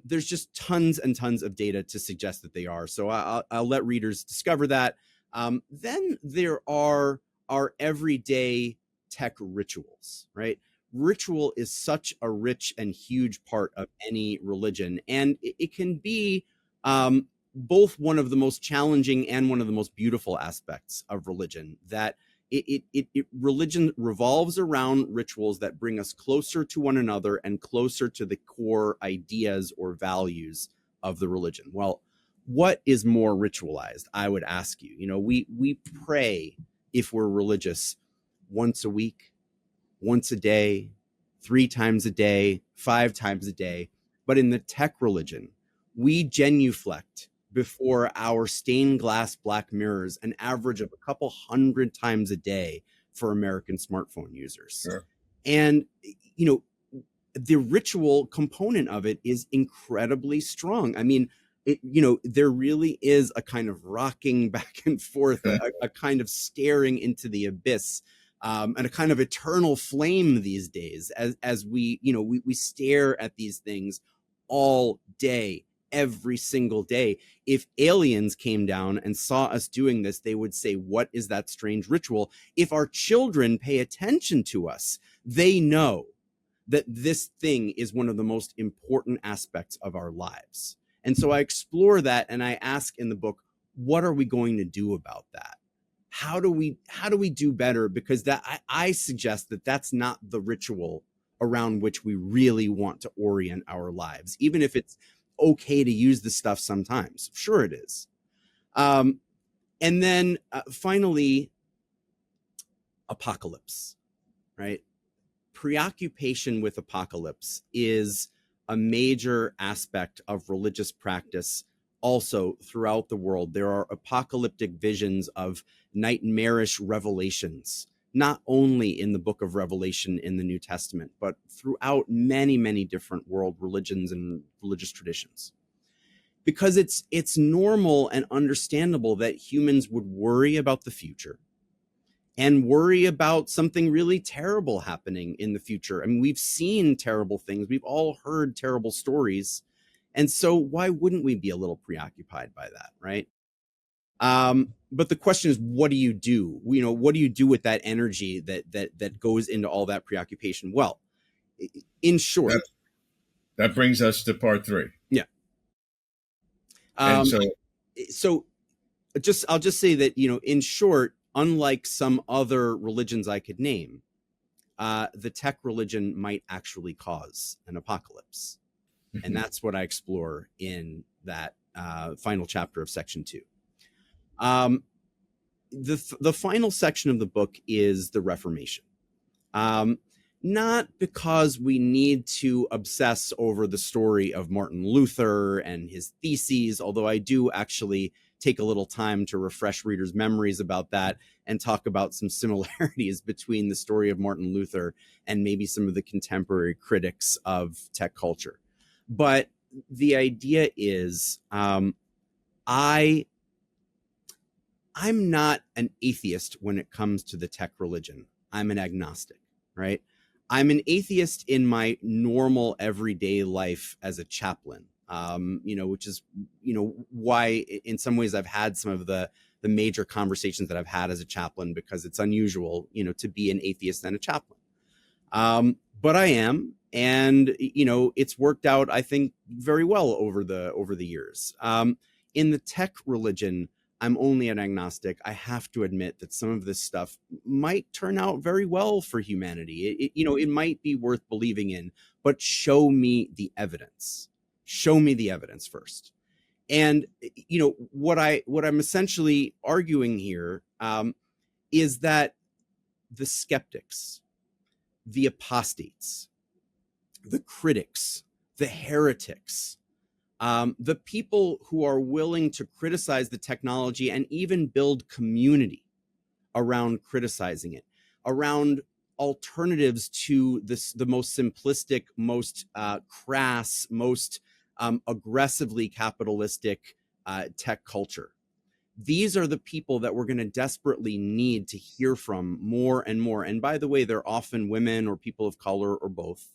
there's just tons and tons of data to suggest that they are. So I'll let readers discover that. Then there are our everyday tech rituals, right? Ritual is such a rich and huge part of any religion, and it can be both one of the most challenging and one of the most beautiful aspects of religion. That religion revolves around rituals that bring us closer to one another and closer to the core ideas or values of the religion. Well, what is more ritualized? I would ask you. You know, we pray, if we're religious, once a week, once a day, 3 times a day, 5 times a day. But in the tech religion, we genuflect before our stained glass black mirrors an average of a couple hundred times a day for American smartphone users. Sure. And, you know, the ritual component of it is incredibly strong. I mean, you know, there really is a kind of rocking back and forth, a kind of staring into the abyss, and a kind of eternal flame these days as we, you know, we stare at these things all day, every single day. If aliens came down and saw us doing this, they would say, what is that strange ritual? If our children pay attention to us, they know that this thing is one of the most important aspects of our lives. And so I explore that, and I ask in the book, what are we going to do about that? How do we do better? Because that I suggest that that's not the ritual around which we really want to orient our lives, even if it's okay to use the stuff sometimes. Sure, it is. And then finally, apocalypse, right? Preoccupation with apocalypse is a major aspect of religious practice also throughout the world. There are apocalyptic visions of nightmarish revelations, not only in the book of Revelation in the New Testament, but throughout many, many different world religions and religious traditions. Because it's normal and understandable that humans would worry about the future and worry about something really terrible happening in the future. I mean, we've seen terrible things. We've all heard terrible stories. And so why wouldn't we be a little preoccupied by that, right? But the question is, what do you do? You know, what do you do with that energy that goes into all that preoccupation? Well, in short, that brings us to part 3. Yeah. And so I'll just say that, you know, in short, unlike some other religions I could name, the tech religion might actually cause an apocalypse. And that's what I explore in that final chapter of section 2. The final section of the book is the Reformation. Not because we need to obsess over the story of Martin Luther and his theses, although I do actually take a little time to refresh readers' memories about that and talk about some similarities between the story of Martin Luther and maybe some of the contemporary critics of tech culture. But the idea is, I'm not an atheist when it comes to the tech religion. I'm an agnostic, right? I'm an atheist in my normal everyday life as a chaplain, you know, which is, you know, why in some ways I've had some of the major conversations that I've had as a chaplain, because it's unusual, you know, to be an atheist and a chaplain. But I am, and, you know, it's worked out, I think, very well over the years. In the tech religion, I'm only an agnostic. I have to admit that some of this stuff might turn out very well for humanity. You know, it might be worth believing in, but show me the evidence. Show me the evidence first. And, you know, what I'm essentially arguing here is that the skeptics, the apostates, the critics, the heretics, the people who are willing to criticize the technology and even build community around criticizing it, around alternatives to the most simplistic, most crass, most aggressively capitalistic tech culture. These are the people that we're going to desperately need to hear from more and more. And by the way, they're often women or people of color or both.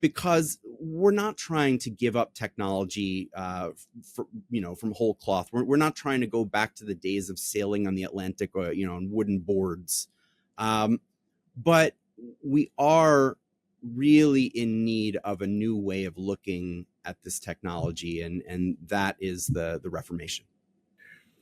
Because we're not trying to give up technology from whole cloth. We're not trying to go back to the days of sailing on the Atlantic, on wooden boards. But we are really in need of a new way of looking at this technology, and that is the Reformation.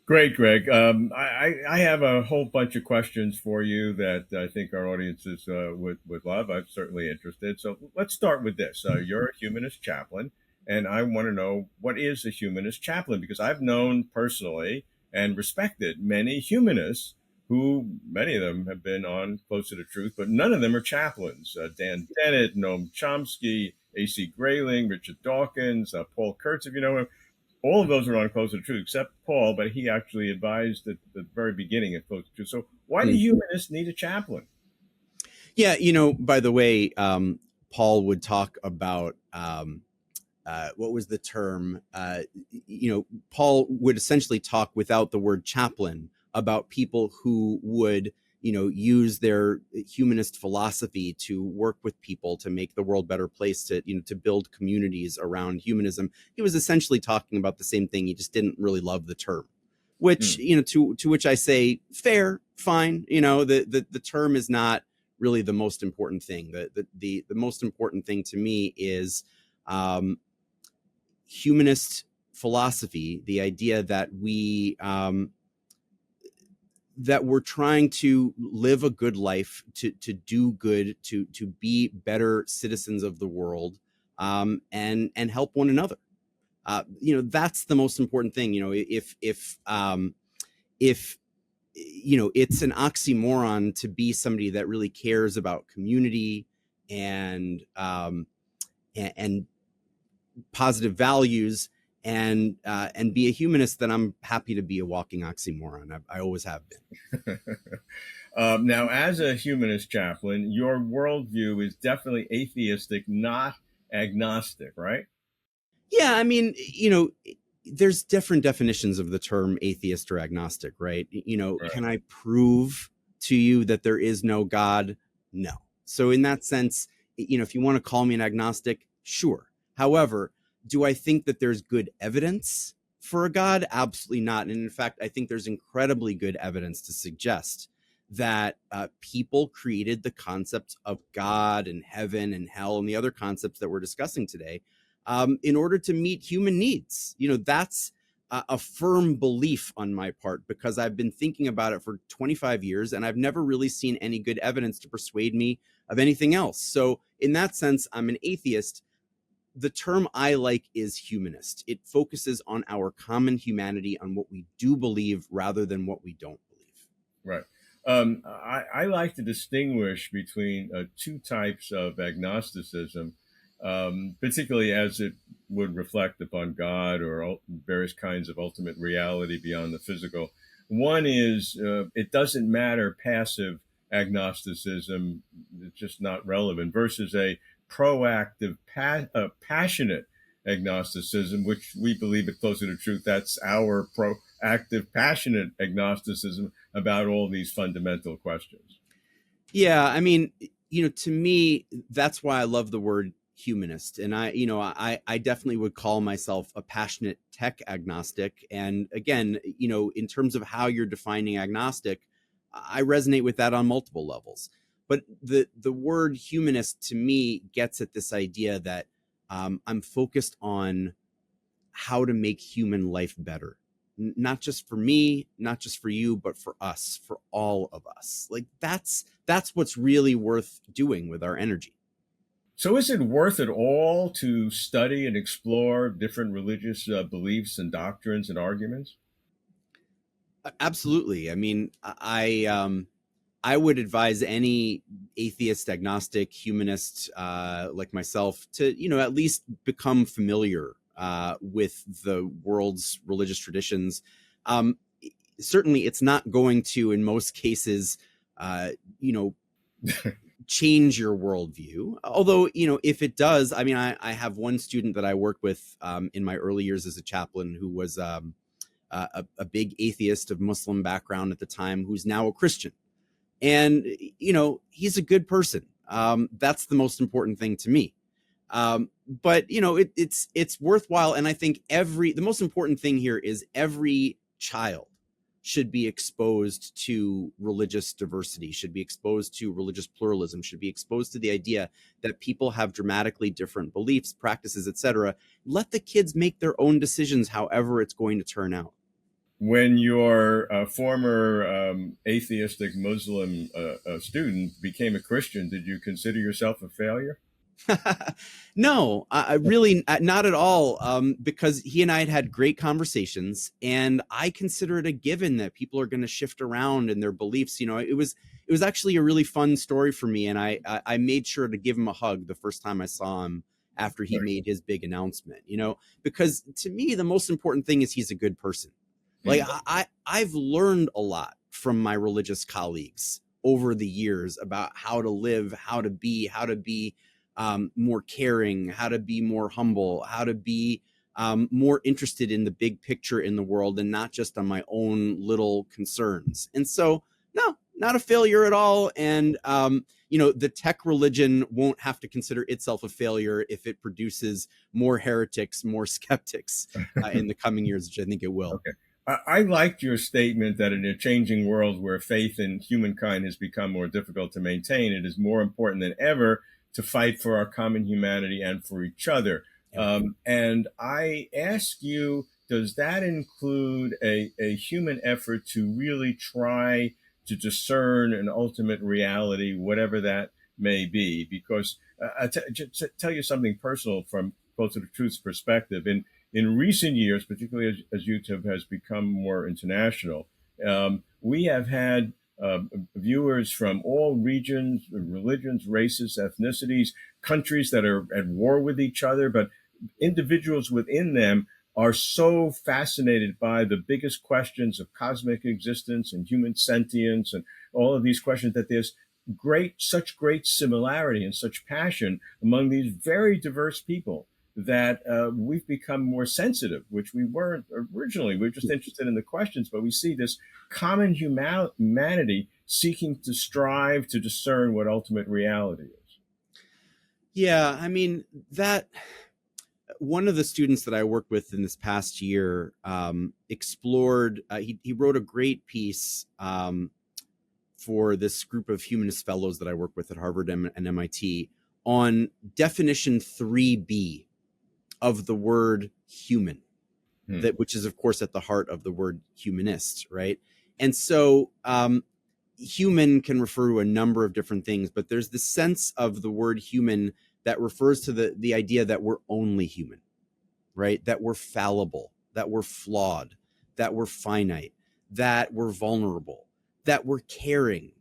Great, Greg. I have a whole bunch of questions for you that I think our audiences would love. I'm certainly interested. So let's start with this. You're a humanist chaplain, and I want to know, what is a humanist chaplain? Because I've known personally and respected many humanists who, many of them have been on Closer to Truth, but none of them are chaplains. Dan Dennett, Noam Chomsky, A.C. Grayling, Richard Dawkins, Paul Kurtz, if you know him. All of those are on Closer to Truth, except Paul, but he actually advised at the very beginning of Closer to Truth. So why do humanists need a chaplain? Yeah, by the way, Paul would talk about what was the term? Paul would essentially talk without the word chaplain about people who would, use their humanist philosophy to work with people to make the world a better place, to build communities around humanism. He was essentially talking about the same thing. He just didn't really love the term, which, to which I say, fair, fine. The term is not really the most important thing. The most important thing to me is humanist philosophy, the idea that we're trying to live a good life, to do good, to be better citizens of the world, and help one another. That's the most important thing. If it's an oxymoron to be somebody that really cares about community and positive values and be a humanist, then I'm happy to be a walking oxymoron. I always have been. Now, as a humanist chaplain, your worldview is definitely atheistic, not agnostic, right? Yeah, I mean, there's different definitions of the term atheist or agnostic, right? Right. Can I prove to you that there is no God? No. So in that sense, if you want to call me an agnostic, sure. However, do I think that there's good evidence for a God? Absolutely not. And in fact, I think there's incredibly good evidence to suggest that people created the concepts of God and heaven and hell and the other concepts that we're discussing today in order to meet human needs. That's a firm belief on my part, because I've been thinking about it for 25 years and I've never really seen any good evidence to persuade me of anything else. So in that sense, I'm an atheist. The term I like is humanist. It focuses on our common humanity, on what we do believe rather than what we don't believe. Right. I like to distinguish between two types of agnosticism, particularly as it would reflect upon God or various kinds of ultimate reality beyond the physical. One is it doesn't matter, passive agnosticism, it's just not relevant, versus a proactive, passionate agnosticism, which we believe at Closer to Truth, that's our proactive, passionate agnosticism about all these fundamental questions. Yeah, I mean, to me, that's why I love the word humanist. And I definitely would call myself a passionate tech agnostic. And again, in terms of how you're defining agnostic, I resonate with that on multiple levels. But the word humanist to me gets at this idea that I'm focused on how to make human life better. Not just for me, not just for you, but for us, for all of us. Like that's what's really worth doing with our energy. So is it worth it all to study and explore different religious beliefs and doctrines and arguments? Absolutely. I mean, I would advise any atheist, agnostic, humanist like myself to, at least become familiar with the world's religious traditions. Certainly, it's not going to, in most cases, you know, change your worldview. Although, if it does, I mean, I have one student that I worked with in my early years as a chaplain who was a big atheist of Muslim background at the time, who's now a Christian. And, he's a good person. That's the most important thing to me. But, it's worthwhile. And I think the most important thing here is every child should be exposed to religious diversity, should be exposed to religious pluralism, should be exposed to the idea that people have dramatically different beliefs, practices, etc. Let the kids make their own decisions, however it's going to turn out. When your former atheistic Muslim student became a Christian, did you consider yourself a failure? No, I really not at all. Because he and I had great conversations, and I consider it a given that people are going to shift around in their beliefs. It was actually a really fun story for me, and I made sure to give him a hug the first time I saw him after he made his big announcement. Because to me, the most important thing is he's a good person. Like I've learned a lot from my religious colleagues over the years about how to live, how to be more caring, how to be more humble, how to be more interested in the big picture in the world and not just on my own little concerns. And so, no, not a failure at all. And, the tech religion won't have to consider itself a failure if it produces more heretics, more skeptics in the coming years, which I think it will. Okay. I liked your statement that in a changing world where faith in humankind has become more difficult to maintain, it is more important than ever to fight for our common humanity and for each other. And I ask you, does that include a human effort to really try to discern an ultimate reality, whatever that may be? Because to tell you something personal from Close to the Truth's perspective, in recent years, particularly as YouTube has become more international, we have had viewers from all regions, religions, races, ethnicities, countries that are at war with each other, but individuals within them are so fascinated by the biggest questions of cosmic existence and human sentience and all of these questions that there's such great similarity and such passion among these very diverse people that we've become more sensitive, which we weren't originally. We were just interested in the questions, but we see this common humanity seeking to strive to discern what ultimate reality is. Yeah, I mean, that one of the students that I worked with in this past year explored, he wrote a great piece for this group of humanist fellows that I work with at Harvard and MIT on definition 3B of the word human, which is, of course, at the heart of the word humanist, right? And so human can refer to a number of different things, but there's the sense of the word human that refers to the idea that we're only human, right? That we're fallible, that we're flawed, that we're finite, that we're vulnerable, that we're caring,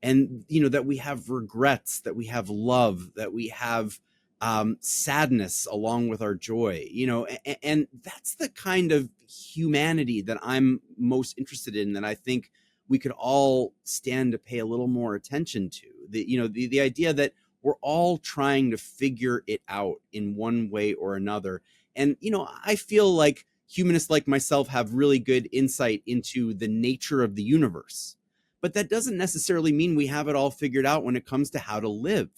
and, that we have regrets, that we have love, that we have sadness along with our joy, and that's the kind of humanity that I'm most interested in, that I think we could all stand to pay a little more attention to. The idea that we're all trying to figure it out in one way or another. And, I feel like humanists like myself have really good insight into the nature of the universe, but that doesn't necessarily mean we have it all figured out when it comes to how to live.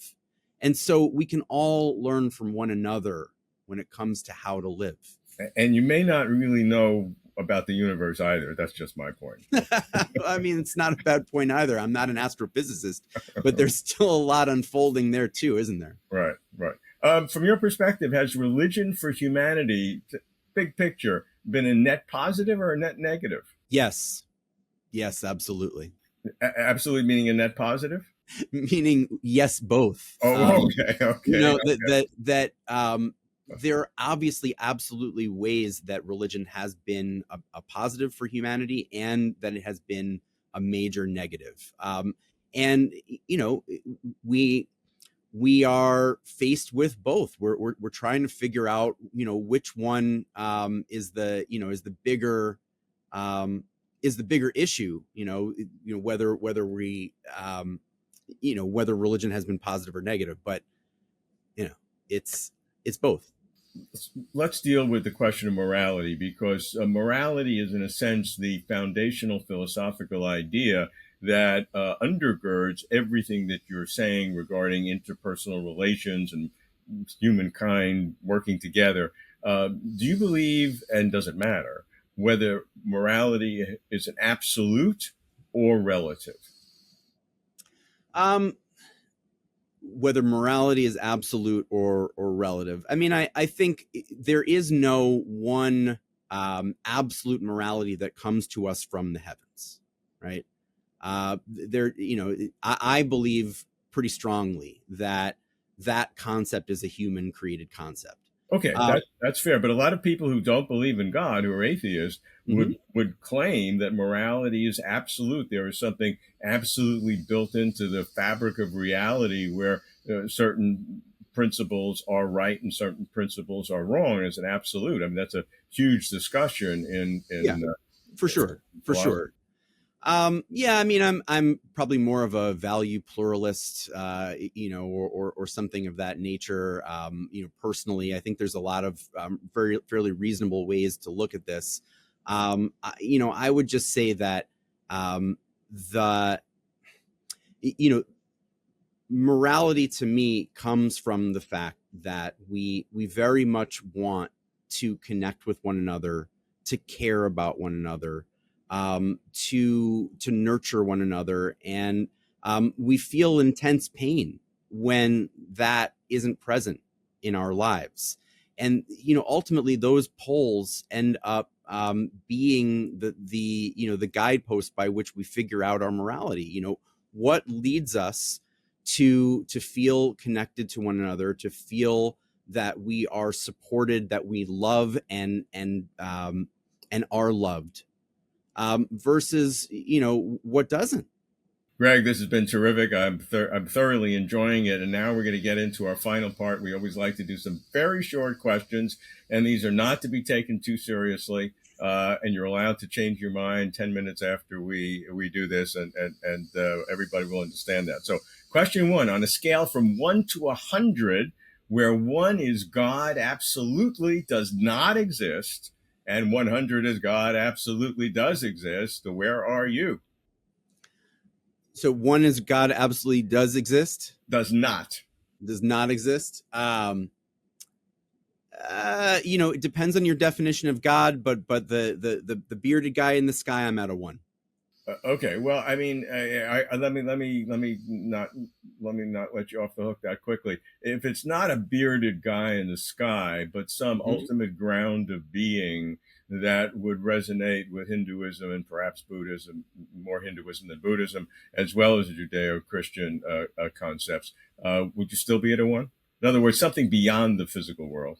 And so we can all learn from one another when it comes to how to live. And you may not really know about the universe either. That's just my point. I mean, it's not a bad point either. I'm not an astrophysicist, but there's still a lot unfolding there too, isn't there? Right. From your perspective, has religion for humanity, big picture, been a net positive or a net negative? Yes, absolutely. Absolutely meaning a net positive? Meaning yes, both. Okay. That there are obviously absolutely ways that religion has been a positive for humanity, and that it has been a major negative. And we we are faced with both. We're trying to figure out, which one is the is the bigger issue. Whether we whether religion has been positive or negative, but it's both. Let's deal with the question of morality, because morality is, in a sense, the foundational philosophical idea that undergirds everything that you're saying regarding interpersonal relations and humankind working together. Do you believe, and does it matter, whether morality is an absolute or relative? Whether morality is absolute or relative. I mean, I think there is no one absolute morality that comes to us from the heavens, right? I believe pretty strongly that concept is a human created concept. Okay, that's fair. But a lot of people who don't believe in God, who are atheists, would claim that morality is absolute. There is something absolutely built into the fabric of reality where certain principles are right and certain principles are wrong as an absolute. I mean, that's a huge discussion in for sure. Yeah, I mean, I'm probably more of a value pluralist, or something of that nature. Personally, I think there's a lot of fairly reasonable ways to look at this. I would just say that morality to me comes from the fact that we very much want to connect with one another, to care about one another, to nurture one another, and we feel intense pain when that isn't present in our lives. And ultimately, those poles end up being the guidepost by which we figure out our morality. What leads us to feel connected to one another, to feel that we are supported, that we love and are loved, versus what doesn't. Greg, this has been terrific. I'm thoroughly enjoying it. And now we're going to get into our final part. We always like to do some very short questions, and these are not to be taken too seriously. And you're allowed to change your mind 10 minutes after we do this, and everybody will understand that. So question one, on a scale from 1 to 100, where 1 is God absolutely does not exist, and 100 is God absolutely does exist, where are you? So 1 is God absolutely does exist. Does not exist. It depends on your definition of God, but the bearded guy in the sky, I'm at a 1. Okay. Well, I mean, let me not let you off the hook that quickly. If it's not a bearded guy in the sky, but some ultimate ground of being that would resonate with Hinduism and perhaps Buddhism, more Hinduism than Buddhism, as well as Judeo-Christian concepts, would you still be at a 1? In other words, something beyond the physical world.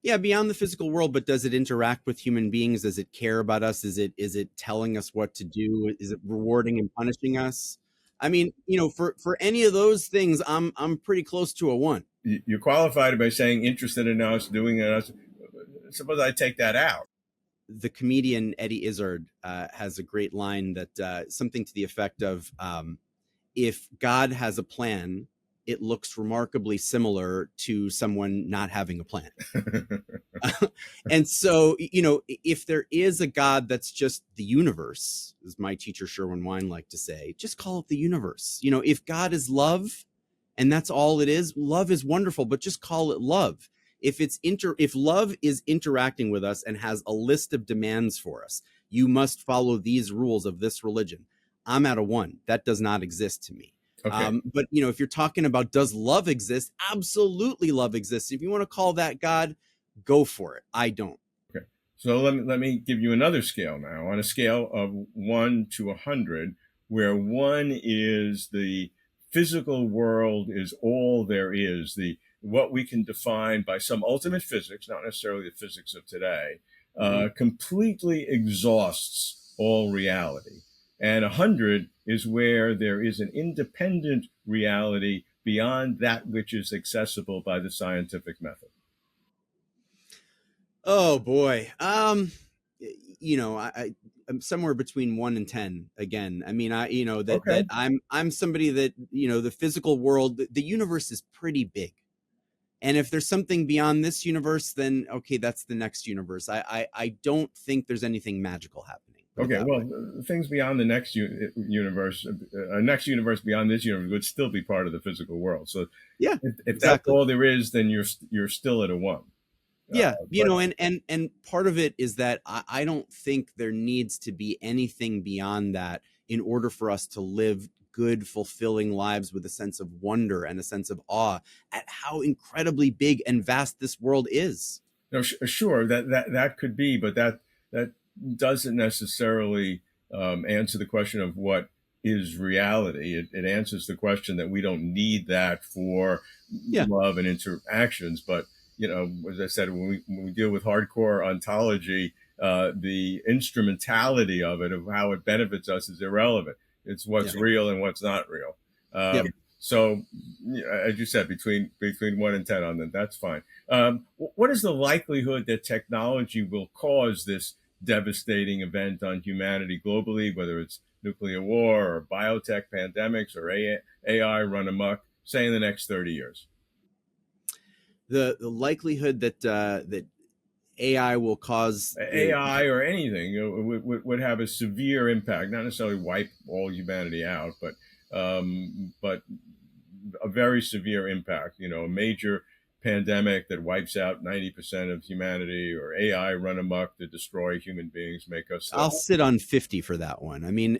Yeah, beyond the physical world, but does it interact with human beings? Does it care about us? Is it telling us what to do? Is it rewarding and punishing us? I mean, for any of those things, I'm pretty close to a 1. You qualified it by saying interested in us, doing us. Suppose I take that out. The comedian Eddie Izzard has a great line that something to the effect of, if God has a plan, it looks remarkably similar to someone not having a plan. And so, if there is a God that's just the universe, as my teacher Sherwin Wine liked to say, just call it the universe. If God is love and that's all it is, love is wonderful, but just call it love. If love is interacting with us and has a list of demands for us, you must follow these rules of this religion, I'm at a 1. That does not exist to me. Okay. But if you're talking about does love exist, absolutely love exists. If you want to call that God, go for it. I don't. Okay. So let me give you another scale now. On a scale of 1 to 100, where 1 is the physical world is all there is, what we can define by some ultimate physics, not necessarily the physics of today, completely exhausts all reality. And 100 is where there is an independent reality beyond that which is accessible by the scientific method. Oh boy. I'm somewhere between 1 and 10 again. I mean, Okay. I'm somebody that, the physical world, the universe is pretty big. And if there's something beyond this universe, then okay, that's the next universe. I don't think there's anything magical happening. Put it Okay, that well, way. things beyond the universe, a next universe beyond this universe would still be part of the physical world. So, Yeah, if that's exactly. all there is, then you're still at a one. Yeah, But and part of it is that I don't think there needs to be anything beyond that in order for us to live good, fulfilling lives with a sense of wonder and a sense of awe at how incredibly big and vast this world is. no, sure that could be, but that doesn't necessarily answer the question of what is reality. It answers the question that we don't need that for Yeah, love and interactions. But as I said, when we deal with hardcore ontology, the instrumentality of it, of how it benefits us, is irrelevant. It's yeah, what's real and what's not real. yep. So, as you said, between 1 and 10 on that, that's fine. What is the likelihood that technology will cause this devastating event on humanity globally, whether it's nuclear war or biotech pandemics or AI run amok, say in the next 30 years? The likelihood that AI will cause AI or anything would have a severe impact, not necessarily wipe all humanity out, but a very severe impact. A major pandemic that wipes out 90% of humanity, or AI run amok to destroy human beings, make us. I'll sit on 50 for that one. I mean,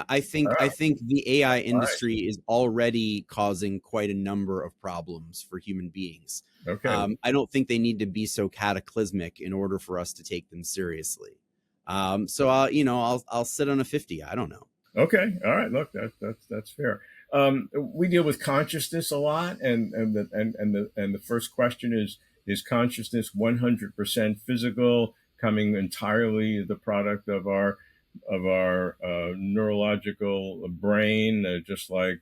I think the AI All right. industry is already causing quite a number of problems for human beings. Okay. I don't think they need to be so cataclysmic in order for us to take them seriously. So I'll sit on a 50. I don't know. Okay. All right. Look, that's fair. We deal with consciousness a lot, and the first question is consciousness 100% physical, coming entirely the product of our neurological brain, just like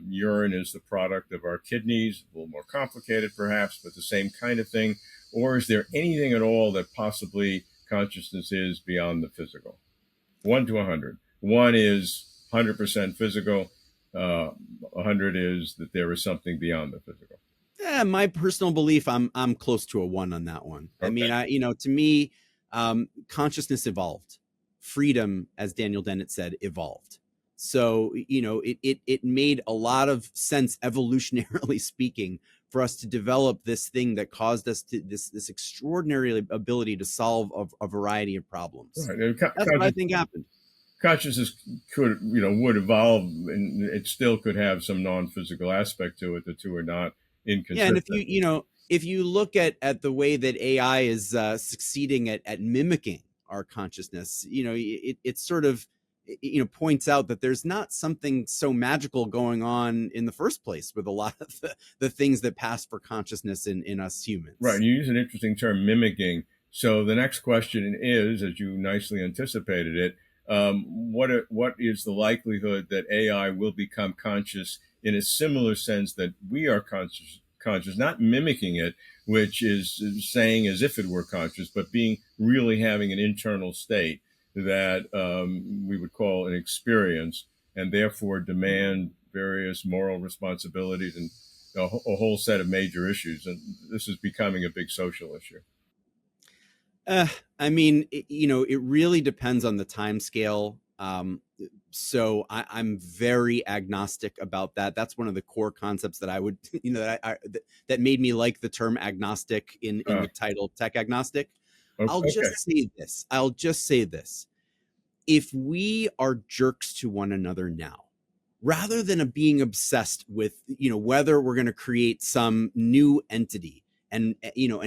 urine is the product of our kidneys, a little more complicated perhaps, but the same kind of thing? Or is there anything at all that possibly consciousness is beyond the physical? 1 to 100. 1 is 100% physical. 100 is that there is something beyond the physical. Yeah, my personal belief, I'm close to a 1 on that one. Okay. I mean, to me, consciousness evolved. Freedom, as Daniel Dennett said, evolved. So, it made a lot of sense, evolutionarily speaking, for us to develop this thing that caused us to this extraordinary ability to solve a variety of problems. Right. That's what I think happened. Consciousness would evolve, and it still could have some non-physical aspect to it. The two are not inconsistent. Yeah, and if you look at the way that AI is succeeding at mimicking our consciousness, it sort of points out that there's not something so magical going on in the first place with a lot of the things that pass for consciousness in us humans. Right. You use an interesting term, mimicking. So the next question is, as you nicely anticipated it, what is the likelihood that AI will become conscious in a similar sense that we are conscious, not mimicking it, which is saying as if it were conscious, but really having an internal state that we would call an experience, and therefore demand various moral responsibilities and a whole set of major issues. And this is becoming a big social issue. I mean, it really depends on the time scale. So I'm very agnostic about that. That's one of the core concepts that I would, that made me like the term agnostic in the title Tech Agnostic. I'll just say this. If we are jerks to one another now, rather than being obsessed with, whether we're going to create some new entity and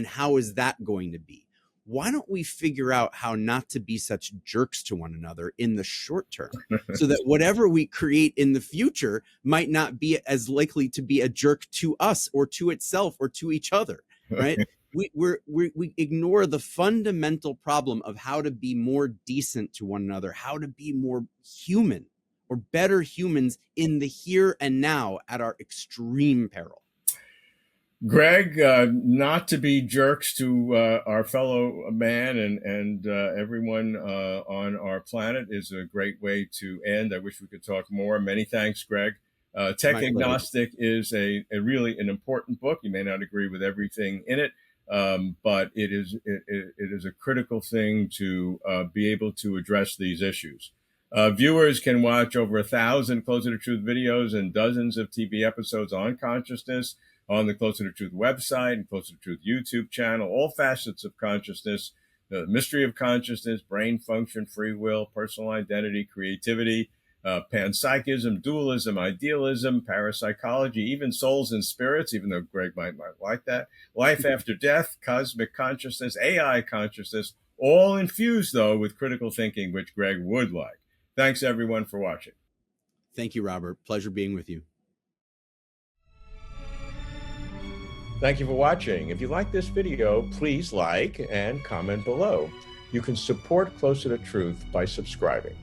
how is that going to be? Why don't we figure out how not to be such jerks to one another in the short term, so that whatever we create in the future might not be as likely to be a jerk to us or to itself or to each other, right? we ignore the fundamental problem of how to be more decent to one another, how to be more human or better humans in the here and now at our extreme peril. Greg, not to be jerks to our fellow man and everyone on our planet is a great way to end. I wish we could talk more. Many thanks, Greg. Tech Agnostic is a really an important book. You may not agree with everything in it, but it is a critical thing to be able to address these issues. Viewers can watch over 1,000 Closer to Truth videos and dozens of TV episodes on consciousness on the Closer to Truth website and Closer to Truth YouTube channel, all facets of consciousness, the mystery of consciousness, brain function, free will, personal identity, creativity, panpsychism, dualism, idealism, parapsychology, even souls and spirits, even though Greg might like that, life after death, cosmic consciousness, AI consciousness, all infused, though, with critical thinking, which Greg would like. Thanks, everyone, for watching. Thank you, Robert. Pleasure being with you. Thank you for watching. If you like this video, please like and comment below. You can support Closer to Truth by subscribing.